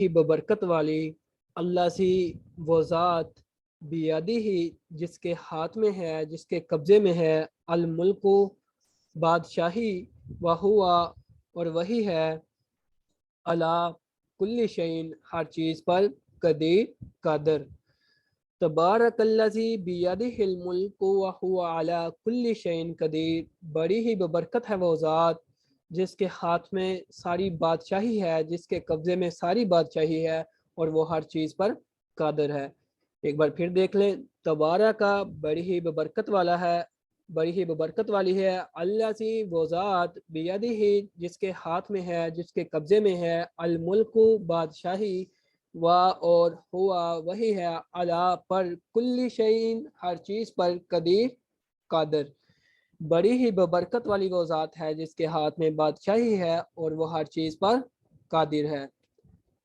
ہی ببرکت والی، اللہ سی وہ ذات بیادی ہی جس کے ہاتھ میں ہے، جس کے قبضے میں ہے، الملک بادشاہی، وہوا اور وہی ہے، علی کل شعین ہر چیز پر، قدیر قادر، تبارک الذی بیدہ الملک وہو علی کل شعین قدیر، بڑی ہی ببرکت ہے وہ ذات جس کے ہاتھ میں ساری بادشاہی ہے، جس کے قبضے میں ساری بادشاہی ہے اور وہ ہر چیز پر قادر ہے۔ ایک بار پھر دیکھ لیں، تبارک کا بڑی ہی ببرکت والا ہے، بڑی ہی ببرکت والی ہے، اللہ سی وہ ذات بیدہ ہی جس کے ہاتھ میں ہے، جس کے قبضے میں ہے، الملک بادشاہی، و اور ہوا وہی ہے، علی پر، کل شعین ہر چیز پر، قدیر قادر، بڑی ہی ببرکت والی وہ ذات ہے جس کے ہاتھ میں بادشاہی ہے اور وہ ہر چیز پر قادر ہے۔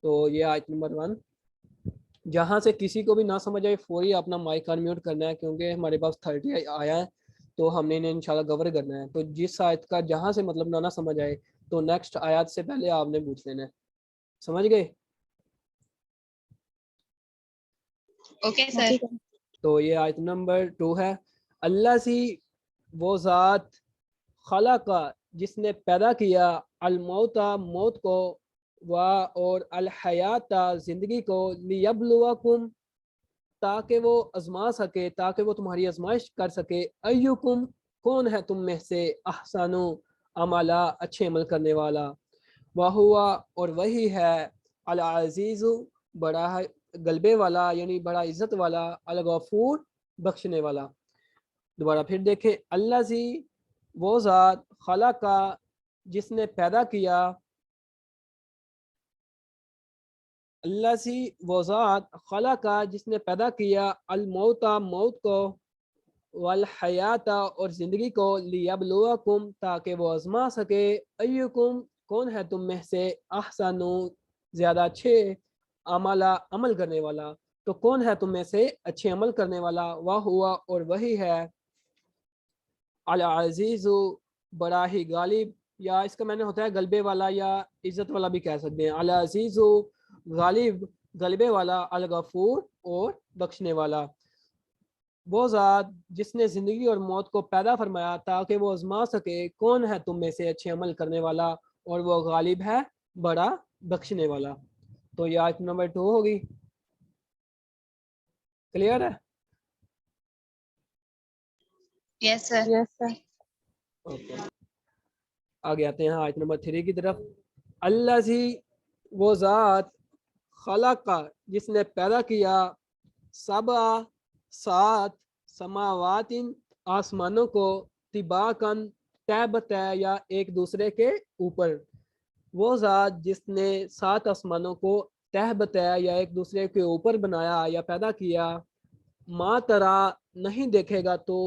تو یہ آیت نمبر 1۔ جہاں سے کسی کو بھی نہ سمجھ آئے فوری اپنا مائک ان میوٹ کرنا ہے، کیونکہ ہمارے پاس 30 آیا ہے تو ہم نے انہیں انشاءاللہ کور کرنا ہے۔ تو جس آیت کا جہاں سے مطلب نہ سمجھ آئے تو نیکسٹ آیات سے پہلے آپ نے پوچھ لینا ہے۔ سمجھ گئے؟ Okay sir. تو یہ آیت نمبر 2 ہے، اللہ سی وہ ذات، خلق جس نے پیدا کیا، الموت موت کو، و اور الحیات زندگی کو، لیبلوکم تاکہ وہ آزما سکے، تاکہ وہ تمہاری آزمائش کر سکے، ایکم کون ہے تم میں سے، احسن عملا اچھے عمل کرنے والا، وہوا اور وہی ہے، العزیز بڑا غلبے والا یعنی بڑا عزت والا، الغفور بخشنے والا۔ دوبارہ پھر دیکھیں، اللہ سی وہ ذات، خلق کا جس نے پیدا کیا، اللہ سی وہ ذات، خلق کا جس نے پیدا کیا، الموت موت کو، والحیات اور زندگی کو، لیبلوکم تاکہ وہ آزما سکے، ایکم کون ہے تم میں سے، احسن زیادہ اچھے، عمل کرنے والا، تو کون ہے تم میں سے اچھے عمل کرنے والا، وہ ہوا اور وہی ہے، العزیز بڑا ہی غالب، یا اس کا معنی ہوتا ہے غلبے والا یا عزت والا بھی کہہ سکتے ہیں، العزیز غالب غلبے والا، الغفور اور بخشنے والا، وہ ذات جس نے زندگی اور موت کو پیدا فرمایا تاکہ وہ آزما سکے کون ہے تم میں سے اچھے عمل کرنے والا، اور وہ غالب ہے بڑا بخشنے والا۔ تو یہ آیت نمبر 2 ہوگی۔ کلیئر ہے؟ یس سر۔ اوکے، آگے آتے ہیں آیت نمبر 3 کی طرف۔ اللہ سی وہ ذات، خلق جس نے پیدا کیا، سبع 7 سماوات آسمانوں کو، طباقاً طے بطے یا ایک دوسرے کے اوپر، وہ ذات جس نے 7 آسمانوں کو طے بطے یا ایک دوسرے کے اوپر بنایا یا پیدا کیا، ما ترا نہیں دیکھے گا تو،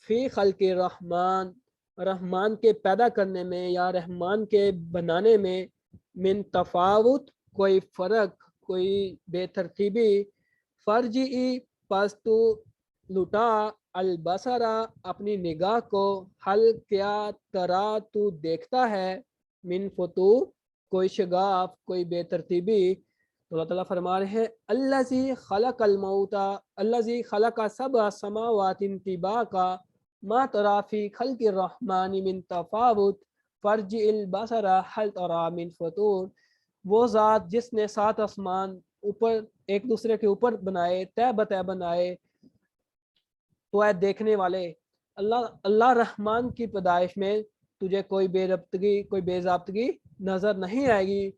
فی خلق رحمان رحمان کے پیدا کرنے میں یا رحمان کے بنانے میں، من تفاوت کوئی فرق، کوئی بے ترتیبی، فرجی پس تو لٹا، البصرا اپنی نگاہ کو، حل کیا ترا تو دیکھتا ہے، من فطور کوئی شگاف، کوئی بے ترتیبی۔ تو اللہ تعالیٰ فرما رہے ہیں، الذی خلق الموت، الذی خلق سبع سماوات طباقا، ما ترى فی خلق الرحمن من تفاوت، فرجع البصر هل ترى من فطور، وہ ذات جس نے 7 آسمان اوپر ایک دوسرے کے اوپر بنائے، طے بطے بنائے، تو اے دیکھنے والے، اللہ رحمان کی پیدائش میں تجھے کوئی بے ربطگی، کوئی بے ضابطگی نظر نہیں آئے گی،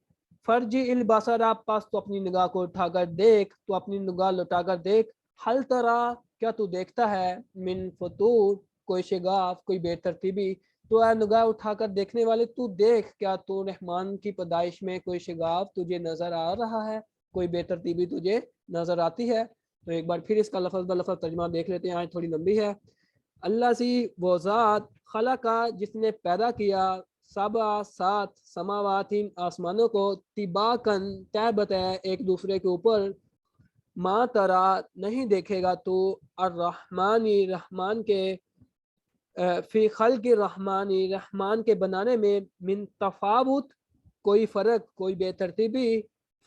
فرجی البصر آپ پاس تو اپنی نگاہ کو اٹھا کر دیکھ، تو اپنی نگاہ لٹا کر دیکھ، حل ترا کیا تو دیکھتا ہے، من فطور کوئی شگاف، کوئی بے ترتیبی، تو اے نگاہ اٹھا کر دیکھنے والے تو دیکھ، کیا تو رحمان کی پیدائش میں کوئی شگاف تجھے نظر آ رہا ہے، کوئی بے ترتیبی تجھے نظر آتی ہے؟ تو ایک بار پھر اس کا لفظ بلفظ ترجمہ دیکھ لیتے ہیں، آج تھوڑی لمبی ہے۔ اللہ سی وہ ذات، خلق جس نے پیدا کیا، سبع 7 سماوات آسمانوں کو، طباقاً طے بطے ایک دوسرے کے اوپر، ما ترا نہیں دیکھے گا تو، الرحمانی رحمان کے، فی خلق الرحمانی رحمان کے بنانے میں، من تفاوت کوئی فرق، کوئی بے ترتیبی،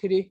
3।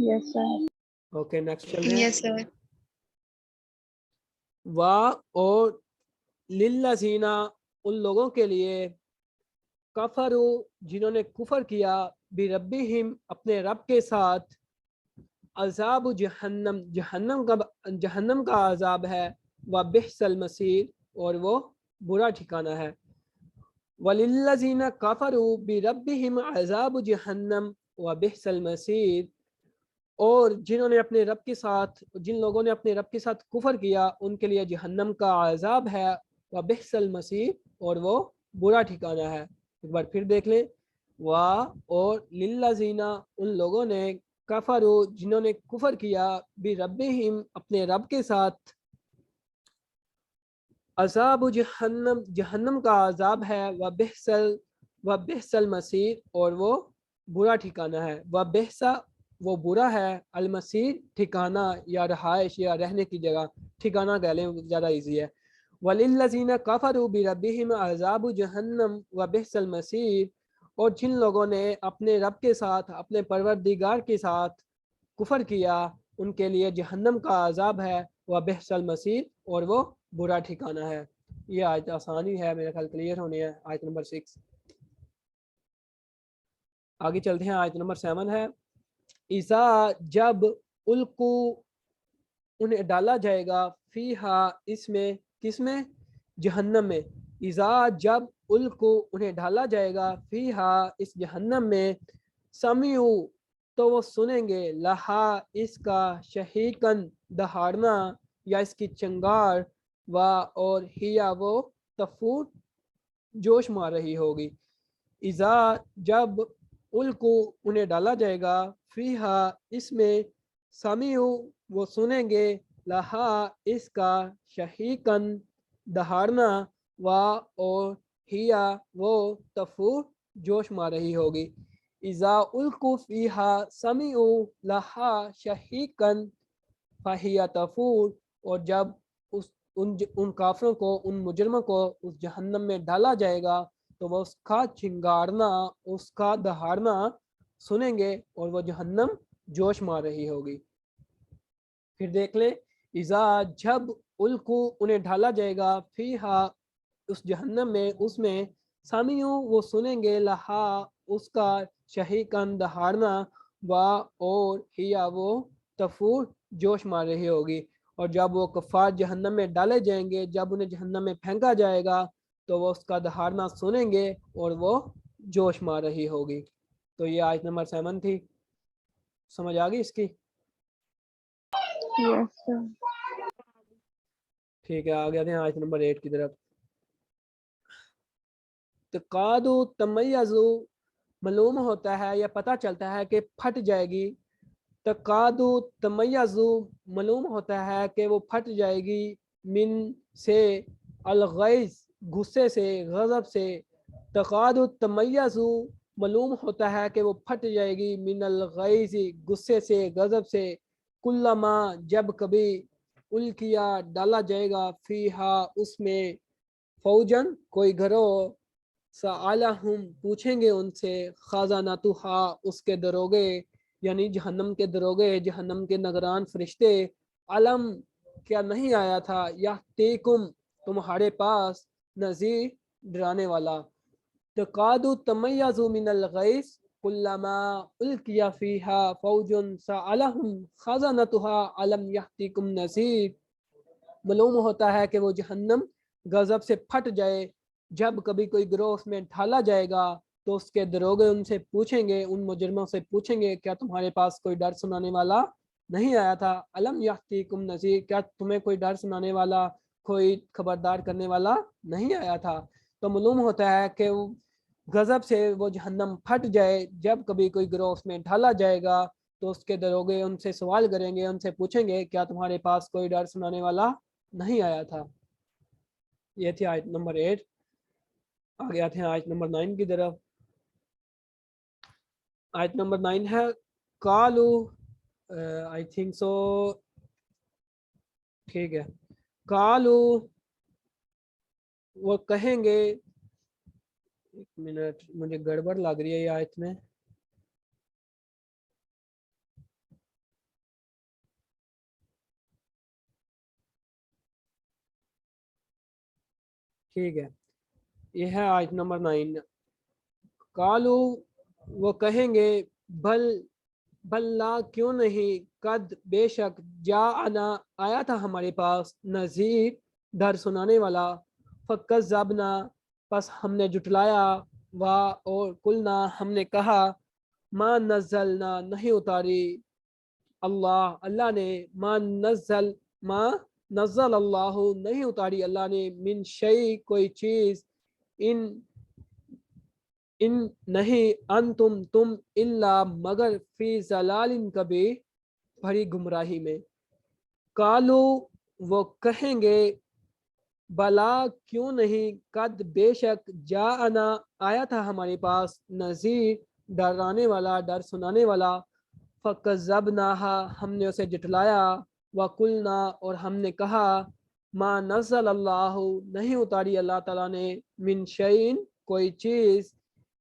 Yes, sir. اوکے نیکسٹ چل رہے ہیں. Yes, sir. وا اور للذینا ان لوگوں کے لیے کفرو جنہوں نے کفر کیا بربہم اپنے رب کے ساتھ عذاب جہنم جہنم کا عذاب ہے وبئس المصیر اور وہ برا ٹھکانہ ہے. وللذین کفروا بربہم عذاب جہنم وبئس المصیر اور جنہوں نے اپنے رب کے ساتھ جن لوگوں نے اپنے رب کے ساتھ کفر کیا ان کے لیے جہنم کا عذاب ہے وبئس المصیر اور وہ برا ٹھکانہ ہے. ایک بار پھر دیکھ لیں. وا اور للذین ان لوگوں نے کفروا جنہوں نے کفر کیا بربہم اپنے رب کے ساتھ عذاب جہنم جہنم کا عذاب ہے وبئس المصیر اور وہ برا ٹھکانہ ہے. وبئس وہ برا ہے، المصیر ٹھکانہ یا رہائش یا رہنے کی جگہ، ٹھکانہ کہہ لیں زیادہ ایزی ہے. وَلِلَّذِينَ كَفَرُوا بِرَبِّهِمْ عَذَابُ جَهَنَّمَ وَبِئْسَ الْمَصِيرُ اور جن لوگوں نے اپنے رب کے ساتھ اپنے پروردگار کے ساتھ کفر کیا ان کے لیے جہنم کا عذاب ہے وبئس المصیر اور وہ برا ٹھکانہ ہے. یہ آیت آسانی ہے، میرا خیال کلیئر ہونے ہے. آیت نمبر 6 آگے چلتے ہیں. آیت نمبر 7 ہے اذا جب القو انہیں ڈالا جائے گا فیہا اس میں، کس میں؟ جہنم میں. اذا جب القو انہیں ڈالا جائے گا فیہا اس جہنم میں سمیعو تو وہ سنیں گے لہا اس کا شہیقن دہاڑنا یا اس کی چنگار و اور ہیا وہ تفور جوش مار رہی ہوگی. اذا جب القو انہیں ڈالا جائے گا فیہا اس میں سمیعو وہ سنیں گے لہا اس کا شہیقن دہاڑنا و اور ہیا وہ تفور جوش مار رہی ہوگی. اذا القوا فیہا سمعوا لہا شہیقن فہیا تفور اور جب ان کافروں کو ان مجرموں کو اس جہنم میں ڈالا جائے گا تو وہ اس کا چنگارنا اس کا دہاڑنا سنیں گے اور وہ جہنم جوش مار رہی ہوگی. پھر دیکھ لیں اذا جب القوا انہیں ڈالا جائے گا فیہا اس جہنم میں اس میں سامعو وہ سنیں گے لہا اس کا شہیقن دہاڑنا و اور ہیا وہ تفور جوش مار رہی ہوگی. اور جب وہ کفار جہنم میں ڈالے جائیں گے جب انہیں جہنم میں پھینکا جائے گا تو وہ اس کا دہاڑنا سنیں گے اور وہ جوش مار رہی ہوگی. تو یہ آیت نمبر 7 تھی. سمجھ آ گئی اس کی؟ Yes, sir. ٹھیک ہے آگے آتے ہیں آیت نمبر 8 کی طرف. تقادو تمیزو معلوم ہوتا ہے یا پتہ چلتا ہے کہ پھٹ جائے گی. تقادو تمیزو معلوم ہوتا ہے کہ وہ پھٹ جائے گی من سے الغیظ غصے سے غضب سے. تقادو تمیزو معلوم ہوتا ہے کہ وہ پھٹ جائے گی من الغیظ غصے سے غضب سے. کلما جب کبھی الکیا ڈالا جائے گا فیہا اس میں فوجن کوئی گروہ سألہم پوچھیں گے ان سے خازنتہا اس کے دروگے یعنی جہنم کے دروگے جہنم کے نگران فرشتے علم کیا نہیں آیا تھا یاتیکم تمہارے پاس نذیر ڈرانے والا. تقادو تمیز من الغیظ کلما القی فیہا فوج سألہم خزنتها علم یاتیکم نذیر. معلوم ہوتا ہے کہ وہ جہنم غضب سے پھٹ جائے جب کبھی کوئی گروہ اس میں ڈھالا جائے گا تو اس کے دروگے ان سے پوچھیں گے ان مجرموں سے پوچھیں گے کیا تمہارے پاس کوئی ڈر سنانے والا نہیں آیا تھا. علم یاتیکم نذیر کیا تمہیں کوئی ڈر سنانے والا کوئی خبردار کرنے والا نہیں آیا تھا. تو معلوم ہوتا ہے کہ غضب سے وہ جہنم پھٹ جائے جب کبھی کوئی گروہ اس میں ڈھالا جائے گا تو اس کے دروگے ان سے سوال کریں گے ان سے پوچھیں گے کیا تمہارے پاس کوئی ڈر سنانے والا نہیں آیا تھا. یہ تھی آیت نمبر 8. آگے آتے ہیں آیت نمبر 9 کی طرف. آیت نمبر 9 ہے قالو آئی تھنک سو ٹھیک ہے قالو وہ کہیں گے ایک منٹ مجھے گڑبڑ لگ رہی ہے یہ آیت میں. ٹھیک ہے، یہ ہے آیت نمبر 9۔ قالو، وہ کہیں گے، بل بلا کیوں نہیں، قد بے شک، جا آنا آیا تھا ہمارے پاس، نذیر ڈر سنانے والا، فکذبنا پس ہم نے جٹلایا، اور قلنا ہم نے کہا، ما نزلنا نہیں اتاری، اللہ نے، ما نزل اللہ نہیں اتاری اللہ نے، من شیء کوئی چیز، ان نہیں، انتم تم، الا مگر، فی ضلال کبیر بڑی گمراہی میں۔ کالو، وہ کہیں گے، بلا کیوں نہیں، قد بے شک، جا آنا آیا تھا ہمارے پاس، نذیر ڈرانے والا، ڈر سنانے والا، فکذبناہا ہم نے اسے جٹلایا، وقلنا اور ہم نے کہا، ما نزل اللہ نہیں اتاری اللہ تعالیٰ نے، من شیء کوئی چیز،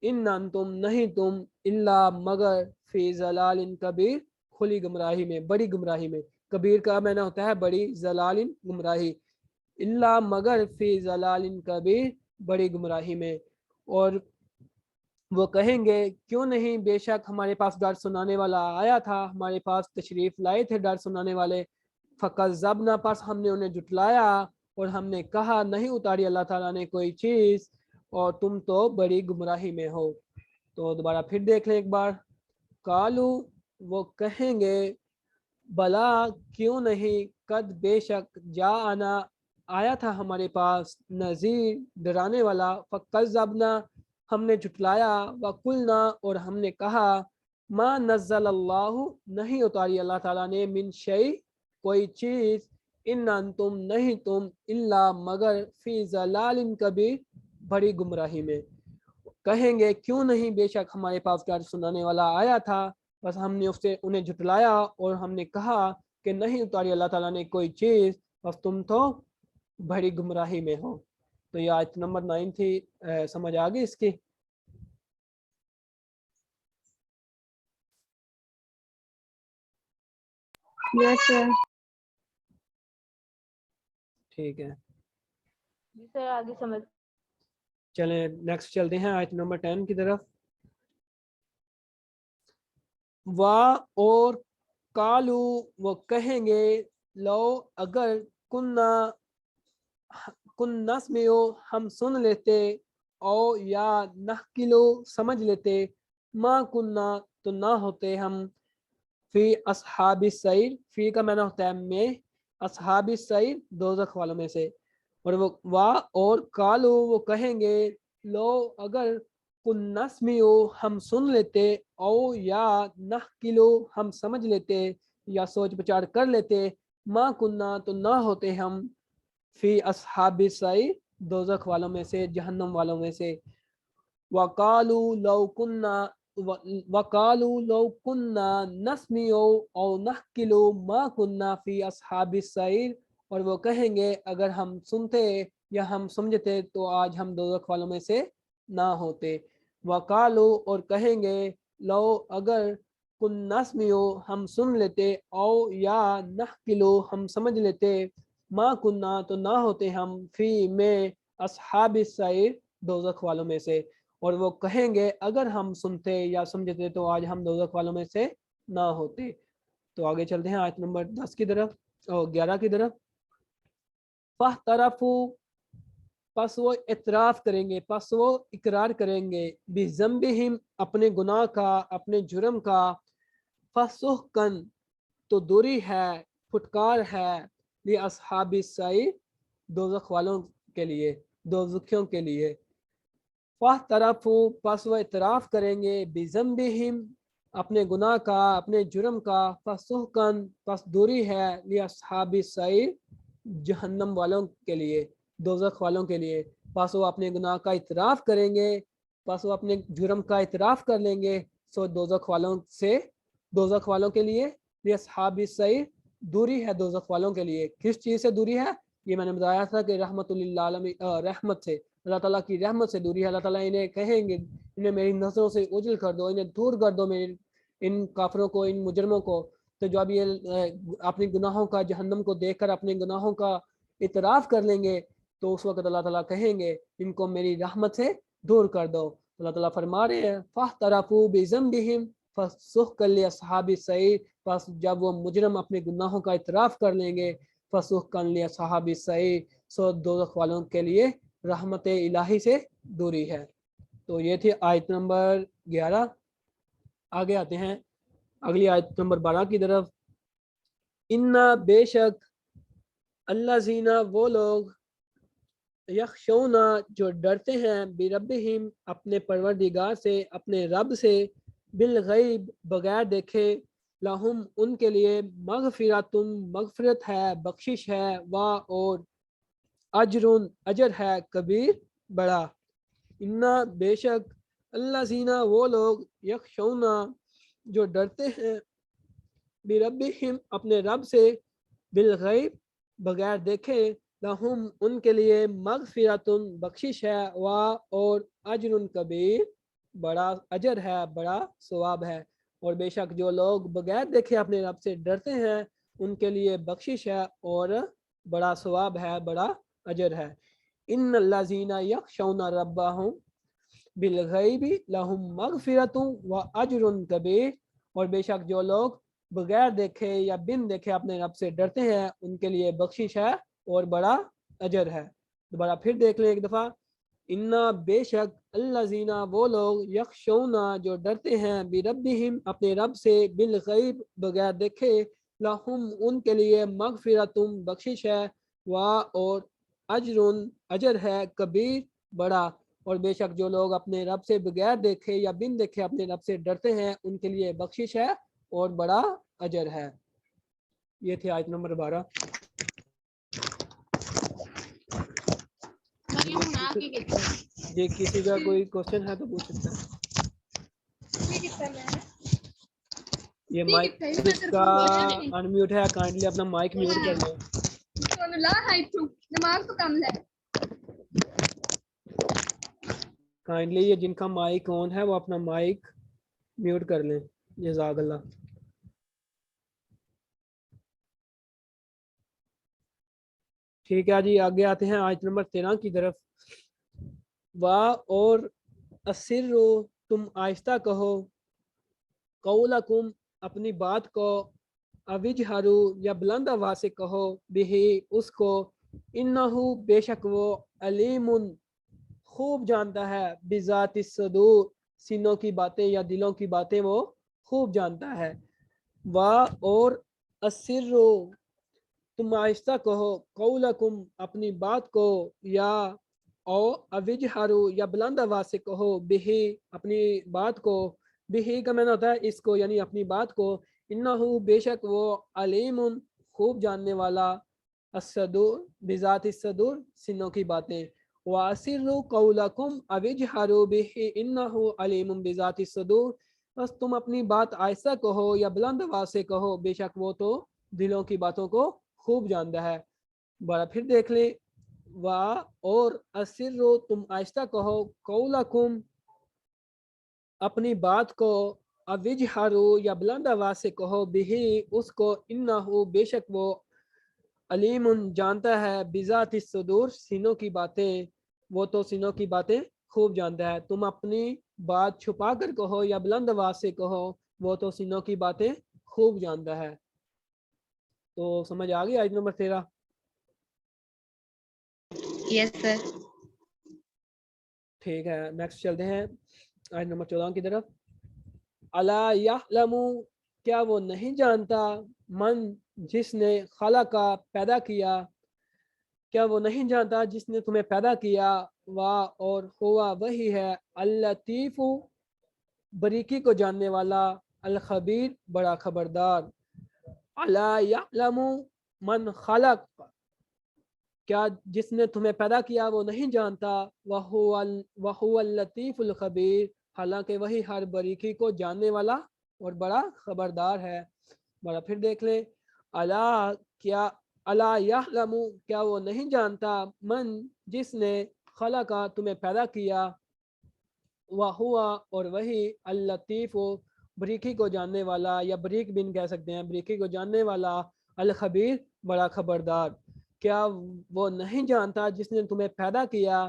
ان انتم نہیں تم، الا مگر، فی ضلال کبیر کھلی گمراہی میں، بڑی گمراہی میں۔ کبیر کا معنی ہوتا ہے بڑی، ضلال گمراہی، الا مگر، فی ضلال کبیر بڑی گمراہی میں۔ اور وہ کہیں گے، کیوں نہیں، بے شک ہمارے پاس ڈر سنانے والا آیا تھا، ہمارے پاس تشریف لائے تھے ڈر سنانے والے، فکذبنا پس ہم نے انہیں جٹلایا، اور ہم نے کہا، نہیں اتاری اللہ تعالیٰ نے کوئی چیز، اور تم تو بڑی گمراہی میں ہو۔ تو دوبارہ پھر دیکھ لیں ایک بار۔ کالو، وہ کہیں گے، بلا کیوں نہیں، قد بے شک، جا آنا آیا تھا ہمارے پاس، نذیر ڈرانے والا، فکذبنا ہم نے جھٹلایا، وقلنا اور ہم نے کہا، ما نزل اللہ نہیں اتاری اللہ تعالیٰ نے، من شیء کوئی چیز، ان انتم نہیں تم، الا مگر، فی ضلال کبیر بڑی گمراہی میں۔ کہیں گے، کیوں نہیں، بے شک ہمارے پاس ڈر سنانے والا آیا تھا، بس ہم نے اس سے انہیں جھٹلایا، اور ہم نے کہا کہ نہیں اتاری اللہ تعالیٰ نے کوئی چیز، بس تم تو بڑی گمراہی میں ہو۔ تو یہ آیت نمبر 9 تھی، سمجھ آ گئی اس کی؟ یس سر۔ ٹھیک ہے، جی سر، آگے سمجھ۔ چلیں نیکسٹ چلتے ہیں آیت نمبر 10 کی طرف۔ اور کالو، وہ کہیں گے، لو اگر، کن نسمیو ہم سن لیتے، او یا نحکلو سمجھ لیتے، ما کننا تو نہ ہوتے ہم، فی اصحاب السعیر، فی کا معنی ہوتا ہے میں، اصحاب السعیر دوزخ والوں میں سے۔ اور وہ اور کالو، وہ کہیں گے، لو اگر، کن نسمیو ہم سن لیتے، او یا نحکلو ہم سمجھ لیتے، یا سوچ بچار کر لیتے، ما کننا تو نہ ہوتے ہم، فی اصحاب السعیر دوزخ والوں میں سے، جہنم والوں میں سے۔ وقالو لو کننا، وقالو لو کننا نسمیو او نحکلو ما کننا فی اصحاب السعیر، اور وہ کہیں گے، اگر ہم سنتے یا ہم سمجھتے تو آج ہم دوزخ والوں میں سے نہ ہوتے۔ وقالو اور کہیں گے، لو اگر، کن نسمیو ہم سن لیتے، او یا نحکلو ہم سمجھ لیتے، ما کننا تو نہ ہوتے ہم، فی میں، اصحاب السعیر دوزخ والوں میں سے۔ اور وہ کہیں گے، اگر ہم سنتے یا سمجھتے تو آج ہم دوزخ والوں میں سے نہ ہوتے۔ تو آگے چلتے ہیں آیت نمبر 10 کی طرف، 11 کی طرف۔ فاحترفوا پس وہ اعتراف کریں گے، پس وہ اقرار کریں گے، بذنبہم اپنے گناہ کا، اپنے جرم کا، فسحقاً تو دوری ہے، پھٹکار ہے، لاصحاب السعیر دوزخ والوں کے لیے، دوزخیوں کے لیے۔ فاحترفوا پس وہ اعتراف کریں گے، بذنبہم اپنے گناہ کا، اپنے جرم کا، فسحقاً پس دوری ہے، لاصحاب السعیر جہنم والوں کے لیے، دوزخ والوں کے لیے۔ پس وہ اپنے گناہ کا اعتراف کریں گے، پس وہ اپنے جرم کا اعتراف کر لیں گے، سو دوزخ والوں سے، دوزخ والوں کے لیے، لاصحاب السعیر دوری ہے دوزخ والوں کے لیے۔ کس چیز سے دوری ہے؟ یہ میں نے بتایا تھا کہ رحمت للعالمین، رحمت سے، اللہ تعالیٰ کی رحمت سے دوری ہے۔ اللہ تعالیٰ انہیں کہیں گے، انہیں میری نظروں سے اوجھل کر دو، انہیں دور کر دو، میرے ان کافروں کو، ان مجرموں کو۔ تو جو اب یہ اپنے گناہوں کا، جہنم کو دیکھ کر اپنے گناہوں کا اعتراف کر لیں گے، تو اس وقت اللہ تعالیٰ کہیں گے ان کو میری رحمت سے دور کر دو. اللہ تعالیٰ فرما رہے ہیں فاحترفوا بذنبہم فسحقا لاصحاب السعیر، پس جب وہ مجرم اپنے گناہوں کا اعتراف کر لیں گے فسحقا لاصحاب السعیر، سو دوزخ والوں کے لیے رحمت الہی سے دوری ہے. تو یہ تھی آیت نمبر 11. آگے آتے ہیں اگلی آیت نمبر 12 کی طرف. انا بے شک اللہ زینا وہ لوگ یخشونا جو ڈرتے ہیں بربہم اپنے پروردگار سے، اپنے رب سے، بالغیب بغیر دیکھے، لہم ان کے لیے مغفرۃ مغفرت ہے، بخشش ہے، اور اجر ہے کبیر بڑا. انا بے شک اللہ زینا وہ لوگ یخشونا جو ڈرتے ہیں بربہم اپنے رب سے، بالغیب بغیر دیکھے، لہم ان کے لیے مغفرۃ بخشش ہے، اور اجر کبیر بڑا اجر ہے، بڑا ثواب ہے. اور بے شک جو لوگ بغیر دیکھے اپنے رب سے ڈرتے ہیں ان کے لیے بخشش ہے اور بڑا ثواب ہے، بڑا اجر ہے. ان الذین یخشون ربہم بالغیب لہم مغفرۃ واجر کبیر، اور بے شک جو لوگ بغیر دیکھے یا بن دیکھے اپنے رب سے ڈرتے ہیں ان کے لیے بخشش ہے اور بڑا اجر ہے. دوبارہ پھر دیکھ لیں ایک دفعہ. انا بے شک اللہ زینا وہ لوگ یخشونا جو ڈرتے ہیں بربہم اپنے رب سے، بالغیب بغیر دیکھے، لہم ان کے لیے مغفرۃ بخشش ہے، اور اجر ہے کبیر بڑا. اور بے شک جو لوگ اپنے رب سے بغیر دیکھے یا بن دیکھے اپنے رب سے ڈرتے ہیں ان کے لیے بخشش ہے اور بڑا اجر ہے. یہ تھی آیت نمبر 12. جی کسی کا کوئی کوشچن ہے تو پوچھ سکتا ہے. یہ مائک جس کا ان میوٹ ہے کائنڈلی اپنا مائک میوٹ کر لیں. کائنڈلی یہ جن کا مائک آن ہے وہ اپنا مائک میوٹ کر لیں. جزاک اللہ. ٹھیک ہے جی آگے آتے ہیں آیت نمبر 13 کی طرف. اور اسرو تم آہستہ کہو، قولکم اپنی بات کو، اوجہرو یا بلند آواز سے کہو، بہی اس کو، انہو بے شک وہ، علیم خوب جانتا ہے، بذات الصدور سینوں کی باتیں یا دلوں کی باتیں وہ خوب جانتا ہے. اور اسرو تم آہستہ کہو، قولکم اپنی بات کو، یا اوجہرو یا بلند آواز سے کہو، بہی اپنی بات کو، بہی کا معنی ہوتا ہے اس کو یعنی اپنی بات کو، انہو بے شک وہ، علیم خوب جاننے والا، الصدور بذات الصدور سینوں کی باتیں. وَأَسِرُّوا قَوْلَكُمْ أَوِ اجْهَرُوا بِهِ إِنَّهُ عَلِيمٌ بِذَاتِ الصُّدُورِ. بس تم اپنی بات آہستہ کہو یا بلند آواز سے کہو، بے شک وہ تو دلوں کی باتوں کو خوب جانتا ہے. بڑا پھر دیکھ لیں. اور اسروا تم آہستہ کہو، قولکم اپنی بات کو، اوجہروا یا بلند آواز سے کہو، بہی اس کو، انہو بے شک وہ، علیم جانتا ہے، بذات الصدور سینوں کی باتیں، وہ تو سینوں کی باتیں خوب جانتا ہے. تم اپنی بات چھپا کر کہو یا بلند آواز سے کہو، وہ تو سینوں کی باتیں خوب جانتا ہے. تو سمجھ آ گئی آیت نمبر 13. یس سر. ٹھیک ہے نیکسٹ چلتے ہیں آیت نمبر 14 کی طرف. الا یعلم کیا وہ نہیں جانتا، من جس نے خلق پیدا کیا، کیا وہ نہیں جانتا جس نے تمہیں پیدا کیا، اور ہوا وہی ہے، اللطیف باریکی کو جاننے والا، الخبیر بڑا خبردار. الا یعلم من خلق کیا جس نے تمہیں پیدا کیا وہ نہیں جانتا، وہو اللطیف الخبیر حالانکہ وہی ہر باریکی کو جاننے والا اور بڑا خبردار ہے. بڑا پھر دیکھ لیں. الا یعلم کیا وہ نہیں جانتا، من جس نے خلق تمہیں پیدا کیا، وہو اور وہی، اللطیف باریکی کو جاننے والا یا باریک بن کہہ سکتے ہیں، باریکی کو جاننے والا، الخبیر بڑا خبردار. کیا وہ نہیں جانتا جس نے تمہیں پیدا کیا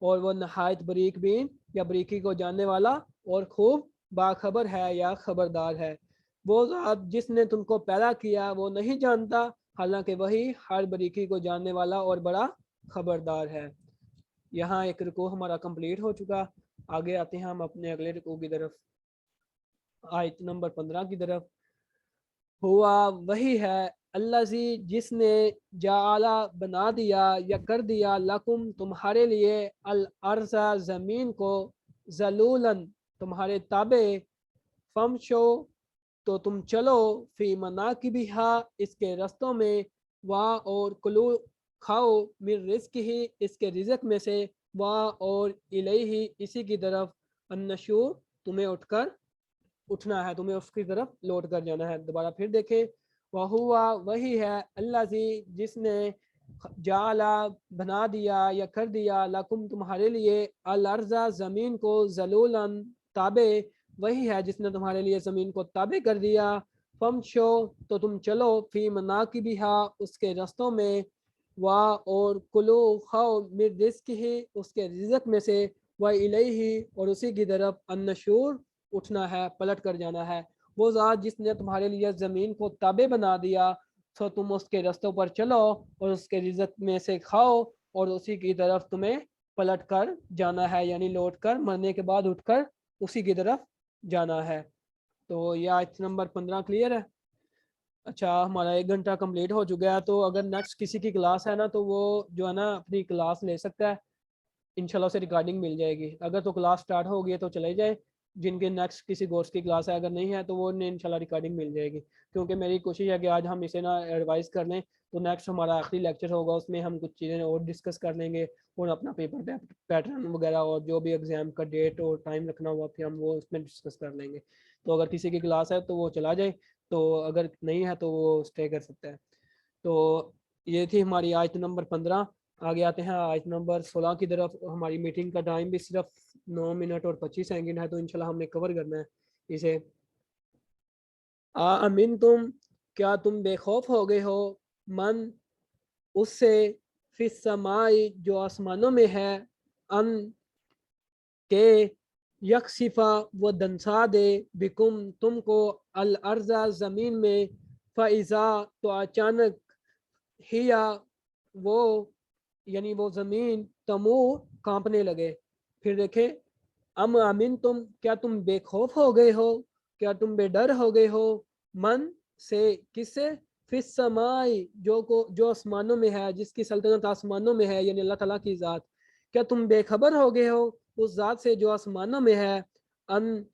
اور وہ نہایت بریک بین یا بریکی کو جاننے والا اور خوب باخبر ہے یا خبردار ہے۔ وہ ذات جس نے تم کو پیدا کیا وہ نہیں جانتا حالانکہ وہی ہر بریکی کو جاننے والا اور بڑا خبردار ہے۔ یہاں ایک رکوع ہمارا کمپلیٹ ہو چکا، آگے آتے ہیں ہم اپنے اگلے رکوع کی طرف، آیت نمبر 15 کی طرف۔ ہوا وہی ہے الذی جس نے جعلا بنا دیا یا کر دیا لکم تمہارے لیے الارض زمین کو ذلولن تمہارے تابع فمشو تو تم چلو فی مناکبہا اس کے رستوں میں، وا اور کلو کھاؤ من رزق ہی اس کے رزق میں سے، وا اور الیہ اسی کی طرف النشور تمہیں اٹھنا ہے، تمہیں اس کی طرف لوٹ کر جانا ہے۔ دوبارہ پھر دیکھیں، وہوا وہی ہے الذی جس نے جعلا بنا دیا یا کر دیا لکم تمہارے لیے الارض زمین کو ذلولن تابع، وہی ہے جس نے تمہارے لیے زمین کو تابع کر دیا، فمشو تو تم چلو فی مناکبہا اس کے رستوں میں، وا اور کلو کھاؤ من رزق ہی اس کے رزق میں سے، وَإِلَيْهِ اور اسی کی طرف النشور اٹھنا ہے، پلٹ کر جانا ہے۔ وہ ذات جس نے تمہارے لیے زمین کو تابع بنا دیا تو تم اس کے رستوں پر چلو اور اس کے رزق میں سے کھاؤ اور اسی کی طرف تمہیں پلٹ کر جانا ہے، یعنی لوٹ کر مرنے کے بعد اٹھ کر اسی کی طرف جانا ہے۔ تو یہ آیت نمبر 15 کلیئر ہے؟ اچھا، ہمارا 1 گھنٹہ کمپلیٹ ہو چکا ہے، تو اگر نیکسٹ کسی کی کلاس ہے نا تو وہ جو ہے نا اپنی کلاس لے سکتا ہے، انشاءاللہ سے ریکارڈنگ مل جائے گی۔ اگر تو کلاس سٹارٹ ہو گئی ہے تو چلے جائیں، جن کے نیکسٹ کسی کورس کی کلاس ہے اگر نہیں ہے تو وہ انہیں انشاءاللہ ریکارڈنگ مل جائے گی، کیونکہ میری کوشش ہے کہ آج ہم اسے نا ایڈوائز کر لیں، تو نیکسٹ ہمارا آخری لیکچر ہوگا، اس میں ہم کچھ چیزیں اور ڈسکس کر لیں گے اور اپنا پیپر پیٹرن وغیرہ اور جو بھی ایگزام کا ڈیٹ اور ٹائم رکھنا ہوا پھر ہم وہ اس میں ڈسکس کر لیں گے۔ تو اگر کسی کی کلاس ہے تو وہ چلا جائے، تو اگر نہیں ہے تو وہ اسٹے کر سکتا ہے۔ تو یہ تھی ہماری آیت نمبر 15۔ آگے آتے ہیں آیت نمبر 16 کی طرف۔ ہماری میٹنگ کا ٹائم بھی صرف 9 منٹ اور 25 سیکنڈ ہے، تو انشاءاللہ ہم نے کور کرنا ہے اسے۔ آمین تم کیا تم بے خوف ہو گئے ہو، من اس سے، فی السماء جو آسمانوں میں ہے، ان کہ یکسفا وہ دنسا دے بکم تم کو الارض زمین میں، فاذا تو اچانک، ہیا وہ یعنی وہ زمین، تمور کانپنے لگے۔ پھر دیکھیں، ام امین تم کیا تم بے خوف ہو گئے ہو، کیا تم بے ڈر ہو گئے ہو، من سے، کس سے، فی السماء جو آسمانوں میں ہے، جس کی سلطنت آسمانوں میں ہے، یعنی اللہ تعالیٰ کی ذات، کیا تم بے خبر ہو گئے ہو اس ذات سے جو آسمانوں میں ہے، ان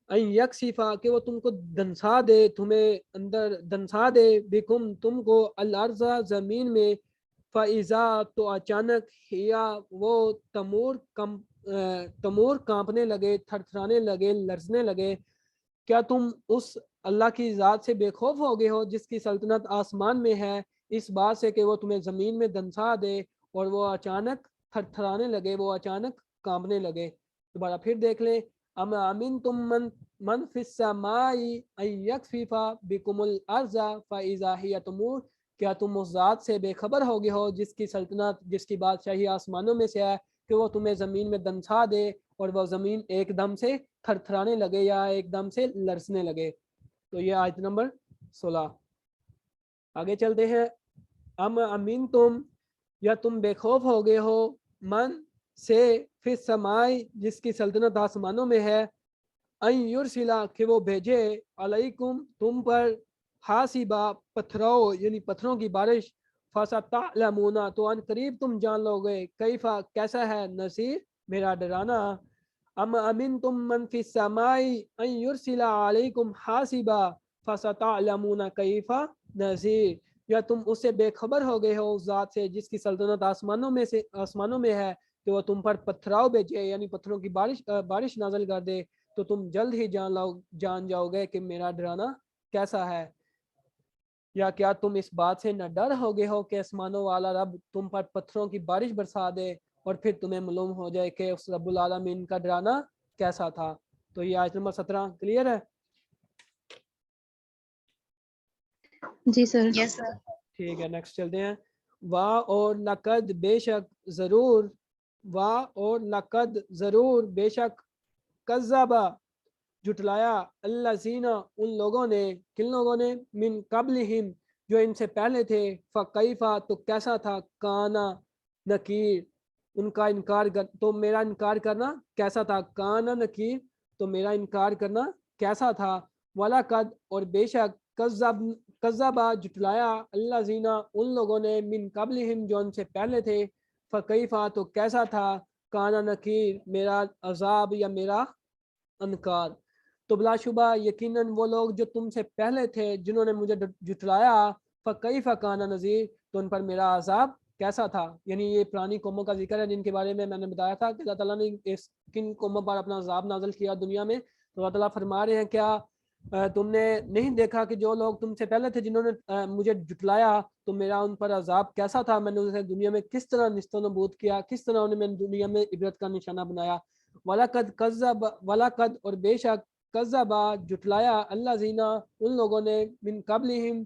یکسفا کہ وہ تم کو دنسا دے، تمہیں اندر دنسا دے، بکم تم کو الارض زمین میں، فاذا تو اچانک، ہیا وہ تمور کانپنے لگے، تھرتھرانے لگے، لرزنے لگے۔ کیا تم اس اللہ کی ذات سے بے خوف ہو گئے ہو جس کی سلطنت آسمان میں ہے، اس بات سے کہ وہ تمہیں زمین میں دنسا دے اور وہ اچانک تھرتھرانے لگے، وہ اچانک کانپنے لگے۔ دوبارہ پھر دیکھ لیں، ام امین تم من فی السماء ان یکسف بکم الارض فاذا ہی تمور کیا تم اس ذات سے بے خبر ہو گئے ہو جس کی سلطنت، جس کی بادشاہی آسمانوں میں سے ہے، کہ وہ تمہیں زمین میں دنسا دے اور وہ زمین ایک دم سے تھرتھرانے لگے یا ایک دم سے لرزنے لگے۔ تو یہ آیت نمبر 16۔ آگے چلتے ہیں، ام امین تم یا تم بے خوف ہو گئے ہو، من سے، فی السماء جس کی سلطنت آسمانوں میں ہے، ان یرسلا کہ وہ بھیجے، علیکم تم پر، حاسبا پتھراؤ یعنی پتھروں کی بارش، فستعلمون تو ان قریب تم جان لو گے، کیفا کیسا ہے، نذیر میرا ڈرانا۔ ام امین تم من فی السماء ان یرسلا علیکم حاسبا فستعلمون کیفا نذیر یا تم اس سے بے خبر ہو گئے ہو اس ذات سے جس کی سلطنت آسمانوں میں ہے کہ وہ تم پر پتھراؤ بھیجے یعنی پتھروں کی بارش نازل کر دے، تو تم جلد ہی جان جاؤ گے کہ میرا ڈرانا کیسا ہے۔ یا کیا تم اس بات سے نہ ڈر ہو گئے ہو کہ آسمانوں والا رب تم پر پتھروں کی بارش برسا دے اور پھر تمہیں معلوم ہو جائے کہ اس رب العالمین کا ڈرانا کیسا تھا۔ تو یہ آیت نمبر 17 کلیئر ہے؟ جی سر۔ یس سر۔ ٹھیک ہے، نیکسٹ چلتے ہیں۔ وا اور لقد بے شک ضرور، وا اور لقد ضرور بے شک، کذبا جھٹلایا، الذین ان لوگوں نے، کن لوگوں نے، من قبلہم جو ان سے پہلے تھے، فکیفا تو کیسا تھا، کانا نکیر ان کا انکار تو میرا انکار کرنا کیسا تھا، کانا نکیر تو میرا انکار کرنا کیسا تھا، وَلَقَدْ اور بے شک، کذبا جھٹلایا، الذین ان لوگوں نے، من قبلہم جو ان سے پہلے تھے، فکیفا تو کیسا تھا، کانا نکیر میرا عذاب یا میرا انکار۔ تو بلا شبہ یقیناً وہ لوگ جو تم سے پہلے تھے جنہوں نے مجھے جھٹلایا، فکیف کان نذیر تو ان پر میرا عذاب کیسا تھا، یعنی یہ پرانی قوموں کا ذکر ہے جن کے بارے میں نے بتایا تھا کہ اللہ تعالیٰ نے اس کن قوموں پر اپنا عذاب نازل کیا دنیا میں۔ تو اللہ تعالیٰ فرما رہے ہیں کیا تم نے نہیں دیکھا کہ جو لوگ تم سے پہلے تھے جنہوں نے مجھے جھٹلایا تو میرا ان پر عذاب کیسا تھا، میں نے انہیں دنیا میں کس طرح نست و نبود کیا، کس طرح انہیں میں نے دنیا میں عبرت کا نشانہ بنایا۔ وَلَقَدْ اور بے شک، کذبا جھٹلایا، الذین ان لوگوں نے، من قبلہم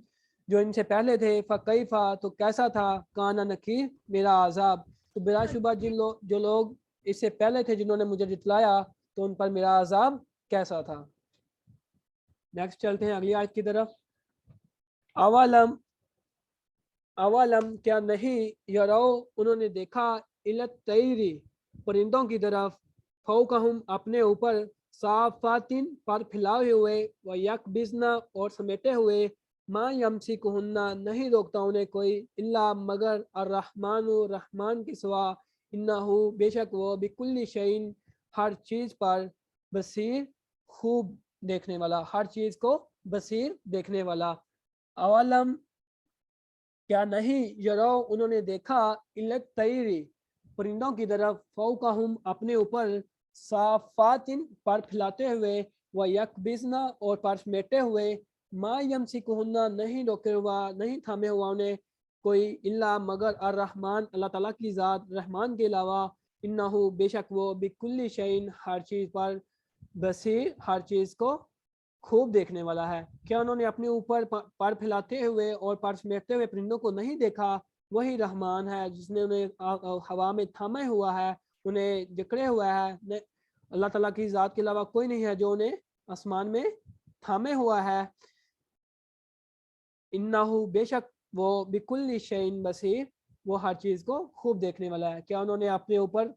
جو ان سے پہلے تھے، فکیفا تو کیسا تھا، کانا نکیر میرا عذاب۔ تو بلا شبہ جو لوگ اس سے پہلے تھے جنہوں نے مجھے جھٹلایا تو ان پر میرا عذاب کیسا تھا۔ نیکسٹ چلتے ہیں اگلی آیت کی طرف۔ اولم کیا نہیں، یرو انہوں نے دیکھا، الطیری پرندوں کی طرف، فوقہم اپنے اوپر، صافاتن پر پھیلائے ہوئے، ویکبزنا اور سمیٹے ہوئے، ما یمسکہن نہیں روکتا انہیں کوئی، الا مگر الرحمن رحمان کے سوا، انہو بے شک وہ، بکل شیء ہر چیز پر، بصیر خوب دیکھنے والا، ہر چیز کو بصیر دیکھنے والا۔ اولم کیا نہیں، یرو انہوں نے دیکھا، الطیری پرندوں کی طرف، فوقہم اپنے اوپر، صافاتن پر پھیلاتے ہوئے، ویکبزنا اور پر سمیٹے ہوئے، ما یمسکہن نہیں روکے ہوا، نہیں تھامے ہوا انہیں کوئی، الا مگر الرحمن اللہ تعالیٰ کی ذات، رحمان کے علاوہ، انہو بے شک وہ، بکل شیء ہر چیز پر، بصیر ہر چیز کو خوب دیکھنے والا ہے۔ کیا انہوں نے اپنے اوپر پر پھیلاتے ہوئے اور پر سمیٹتے ہوئے پرندوں کو نہیں دیکھا؟ وہی رحمان ہے جس نے انہیں ہوا میں تھامے ہوا ہے، انہیں جکڑے ہوا ہے۔ اللہ تعالیٰ کی ذات کے علاوہ کوئی نہیں ہے جو انہیں آسمان میں تھامے ہوا ہے۔ انہو بے شک وہ، بکل شیء بصیر وہ ہر چیز کو خوب دیکھنے والا ہے۔ کیا انہوں نے اپنے اوپر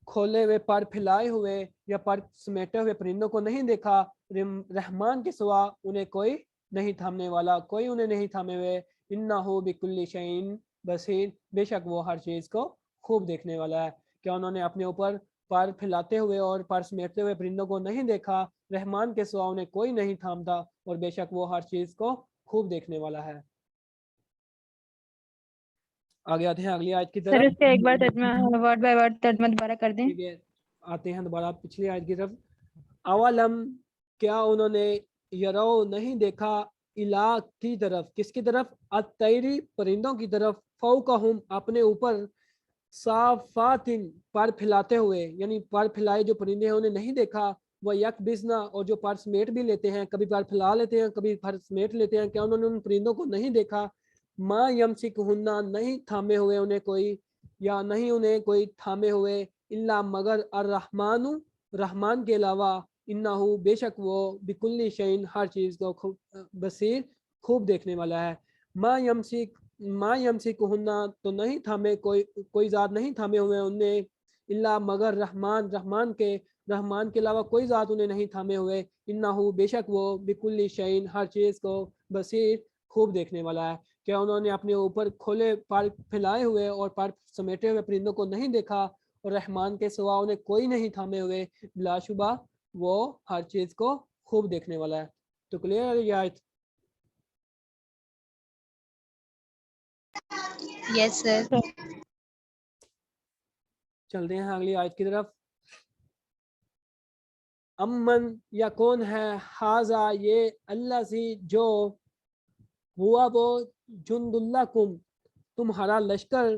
کھولے ہوئے، پر پھیلائے ہوئے یا پر سمیٹے ہوئے پرندوں کو نہیں دیکھا؟ رحمان کے سوا انہیں کوئی نہیں تھامنے والا، کوئی انہیں نہیں تھامے ہوئے۔ انہو بکل شیء بصیر بے شک وہ ہر چیز کو خوب دیکھنے والا ہے۔ کیا انہوں نے اپنے اوپر پر پھیلاتے ہوئے اور پر سمیٹتے ہوئے پرندوں کو نہیں دیکھا؟ رحمان کے سوا انہیں کوئی نہیں تھامتا، اور بے شک وہ ہر چیز کو خوب دیکھنے والا ہے۔ آگے آتے ہیں اگلی آیت کی سر طرف۔ اس کا ایک بار ترجمہ ورڈ بائی ورڈ ترجمہ دوبارہ کر دیں۔ ٹھیک ہے، آتے ہیں دوبارہ پچھلی آیت کی طرف۔ اولم کیا انہوں نے، یرو نہیں دیکھا، الہ کی طرف، کس کی طرف، الطیری پرندوں کی طرف، فوقہم اپنے اوپر، صافاتن پر پھیلاتے ہوئے، یعنی پر پھیلائے جو پرندے ہیں انہیں نہیں دیکھا، وہ یکبزنا اور جو پر سمیٹ بھی لیتے ہیں، کبھی پر پھیلا لیتے ہیں کبھی پر سمیٹ لیتے ہیں، کیا انہوں نے ان پرندوں کو نہیں دیکھا؟ ما یمسکہن نہیں تھامے ہوئے انہیں کوئی، یا نہیں انہیں کوئی تھامے ہوئے، الا مگر الرحمن رحمان کے علاوہ، انہو بے شک وہ، بکل شیء ہر چیز کو بصیر خوب دیکھنے والا ہے۔ ما یمسکہن تو نہیں تھامے کوئی ذات نہیں تھامے ہوئے انہیں، الا مگر رحمان کے علاوہ کوئی ذات انہیں نہیں تھامے ہوئے، انہو بے شک وہ، بکل شیء ہر چیز کو بصیر خوب دیکھنے والا ہے۔ کیا انہوں نے اپنے اوپر کھولے پر پھیلائے ہوئے اور پر سمیٹے ہوئے پرندوں کو نہیں دیکھا، اور رحمان کے سوا انہیں کوئی نہیں تھامے ہوئے، بلا شبہ وہ ہر چیز کو خوب دیکھنے والا ہے۔ تو کلیئر ہے یہ آیت؟ یس سر۔ چلتے ہیں اگلی آیت کی طرف۔ امن یا کون ہے، ہاذا یہ، اللہ سی جو، ہوا وہ، جند لکم تمہارا لشکر،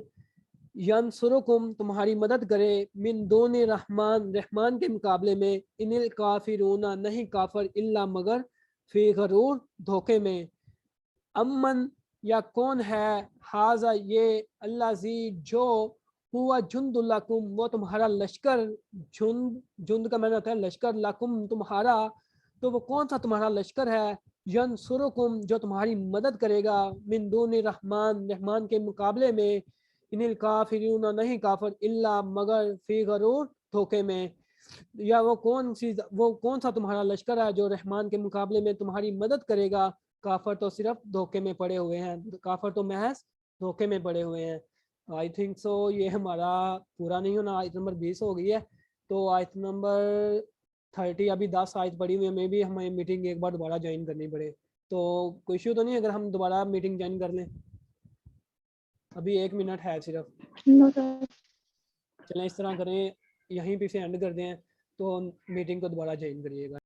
ینصرکم تمہاری مدد کرے، من دون رحمان کے مقابلے میں، ان الکافرون نہیں کافر، الا مگر، فی غرور دھوکے میں۔ امن یا کون ہے حاضہ یہ اللہ زی جو ہوا جند لکم وہ تمہارا لشکر، جند کا معنی ہوتا ہے لشکر، لکم تمہارا، تو وہ کون سا تمہارا لشکر ہے، ینصرکم جو تمہاری مدد کرے گا، من دون رحمان رحمان کے مقابلے میں، ان الکافرون نہیں کافر، الا مگر فی غرور دھوکے میں، یا وہ کون سا تمہارا لشکر ہے جو رحمان کے مقابلے میں تمہاری مدد کرے گا، کافر تو صرف دھوکے میں پڑے ہوئے ہیں، کافر تو محض دھوکے میں پڑے ہوئے ہیں۔ آئی تھنک سو یہ ہمارا پورا نہیں ہونا، آیت نمبر 20 ہو گئی ہے، تو آیت نمبر 30 ابھی 10 آیت پڑی ہوئی ہے، میں بھی ہمیں میٹنگ ایک بار دوبارہ جوائن کرنی پڑے، تو کوئی ایشو تو نہیں اگر ہم دوبارہ میٹنگ جوائن کر لیں؟ ابھی 1 منٹ ہے صرف، No, sir. چلیں اس طرح کریں، یہیں پہ سے اینڈ کر دیں تو میٹنگ کو دوبارہ جوائن کریے گا۔